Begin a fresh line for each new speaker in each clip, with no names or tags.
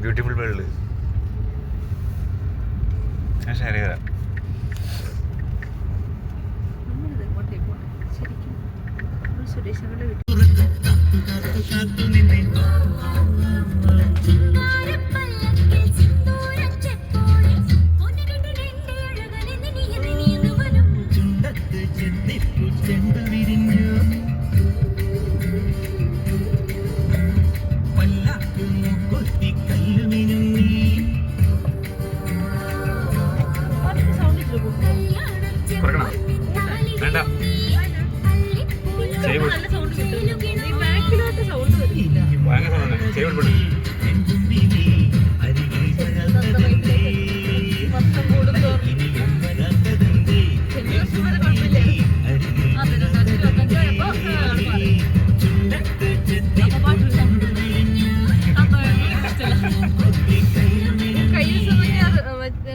Beautiful world. ശരി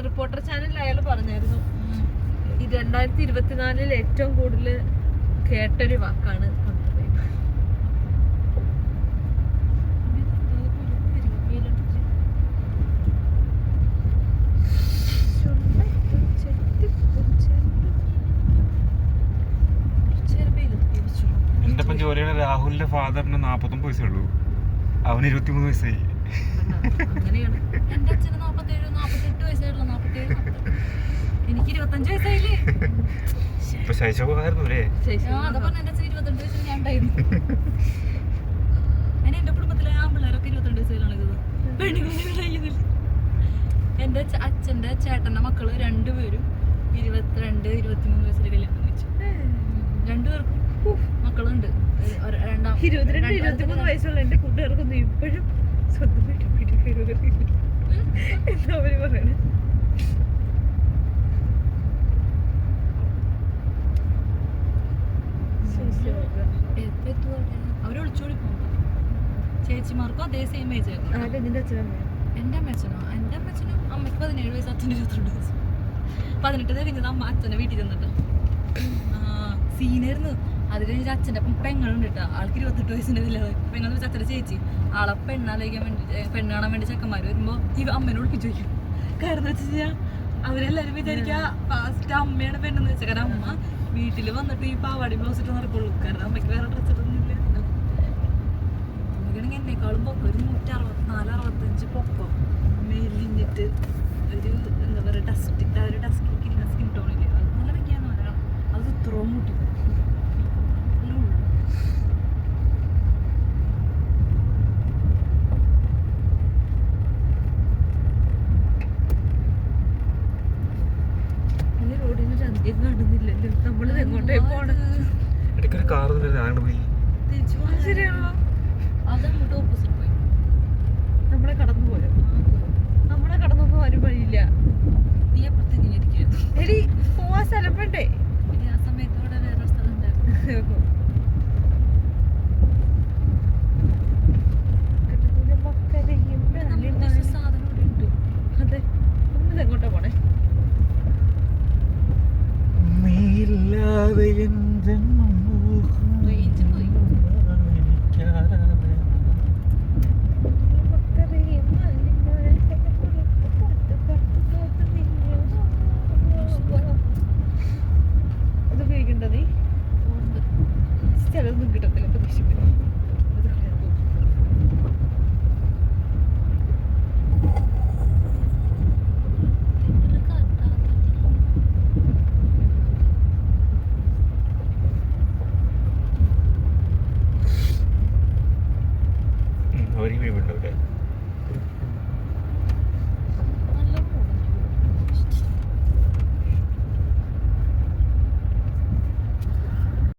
reporter ചാനലിൽ അയാൾ പറഞ്ഞായിരുന്നു 2024 ഏറ്റവും കൂടുതൽ കേട്ടൊരു വാക്കാണ്
എന്റെ ഒപ്പം ജോലിയാണ്. രാഹുലിന്റെ ഫാദറിന് 49 വയസ്സേ ഉള്ളൂ, അവന് 23 വയസ്സായി.
അങ്ങനെയാണ്. എന്റെ അച്ഛന് 47, 48 വയസ്സായിട്ടുള്ള 47, എനിക്ക് 25 വയസ്സായില്ലേ.
ഇപ്പൊ ശൈശവമായിരുന്നു അല്ലേ?
അതാ പറഞ്ഞ എന്റെ അച്ഛൻ 22 വയസ്സിൽ ഞാൻ ഉണ്ടായിരുന്നു. അതിന് എന്റെ കുടുംബത്തിലെ ആമ്പിള്ളേരൊക്കെ 22 വയസ്സിലാണ് പെണ്ണുങ്ങൾ. എന്റെ അച്ഛന്റെ ചേട്ടന്റെ മക്കള് രണ്ടുപേരും 22, 23 വയസ്സിൽ കല്യാണം കഴിച്ചു. രണ്ടുപേർക്കും മക്കളുണ്ട്. 22, 23 വയസ്സുള്ള എന്റെ കൂട്ടുകാർക്കൊന്നും ഇപ്പോഴും സ്വന്തമായിട്ട് എന്താ അവര് പറയണേ? അവര് ഒളിച്ചോടി പോകും. ചേച്ചിമാർക്കും അതേ സെയിം ഏജ് ആയിരുന്നു. എന്റെ അമ്മച്ചനും അമ്മയ്ക്ക് 17 വയസ്സ്, അച്ഛന് 22 വയസ്സ്. 18 കഴിഞ്ഞത് അമ്മ അച്ഛനെ വീട്ടിൽ ചെന്നിട്ട് സീനായിരുന്നു. അത് കഴിഞ്ഞിട്ട് അച്ഛൻ്റെ അപ്പം പെങ്ങളുണ്ട് കേട്ടോ, ആൾക്ക് 28 വയസ്സിൻ്റെ ഇതില്ല. പെങ്ങളെന്ന് വെച്ചാൽ അച്ഛൻ്റെ ചേച്ചി ആളെ പെണ്ണാലോചിക്കാൻ വേണ്ടി പെണ്ണാണാൻ വേണ്ടി ചെക്കന്മാര് വരുമ്പോ ഈ അമ്മേനെ ഒളിപ്പിച്ചു വയ്ക്കും. കാരണം വെച്ച് കഴിഞ്ഞാൽ അവരെല്ലാരും വിചാരിക്കുക ഫാസ്റ്റ് അമ്മയാണ് പെണ്ണെന്ന് വെച്ചാൽ. കാരണം അമ്മ വീട്ടിൽ വന്നിട്ട് ഈ പാവാടി ബ്ലൗസ് ഇട്ട് നടക്കുള്ളൂ. കാരണം അമ്മയ്ക്ക് വേറെ ഡ്രസ് ഇട്ടൊന്നുമില്ല. അമ്മയ്ക്കാണെങ്കിൽ എന്നെക്കാളും പൊക്കം ഒരു 164-65 പൊക്കം മെലിഞ്ഞിട്ട് ഒരു എന്താ പറയുക സ്കിൻ ടോണില് അത് നല്ല ഭംഗിയാന്ന് പറയാം. അത് ഇത്രയും മുട്ടി കാണുന്നില്ലല്ലോ. നമ്മളിത് എങ്ങോട്ടേ പോണ
ഇടയ്ക്കൊരു കാർ പോയി.
തിരിച്ചു ശരിയാണല്ലോ. അതങ്ങോട്ട് ഓപ്പോസിറ്റ് പോയി. നമ്മളെ കടന്നു പോയോ? നമ്മളെ കടന്നപ്പോ ആരും വഴിയില്ല. നീ അപ്പുറത്ത് ഇരിക്കുന്നു. എടി പോവാൻ സ്ഥലം വേണ്ടേ? ആ സമയത്ത് ഇവിടെ വേറെ സ്ഥലം ഉണ്ടായിരുന്നു. സാധനം ഇവിടെ ഉണ്ട്. അതെ, നമ്മളിത് എങ്ങോട്ടാ പോണേ? അത് ഉപയോഗിക്കണ്ട നീ സ്ഥലമൊന്നും കിട്ടത്തില്ല പ്രതീക്ഷിക്കുന്നു.
അവർക്ക് വീടുണ്ടാവില്ലേ?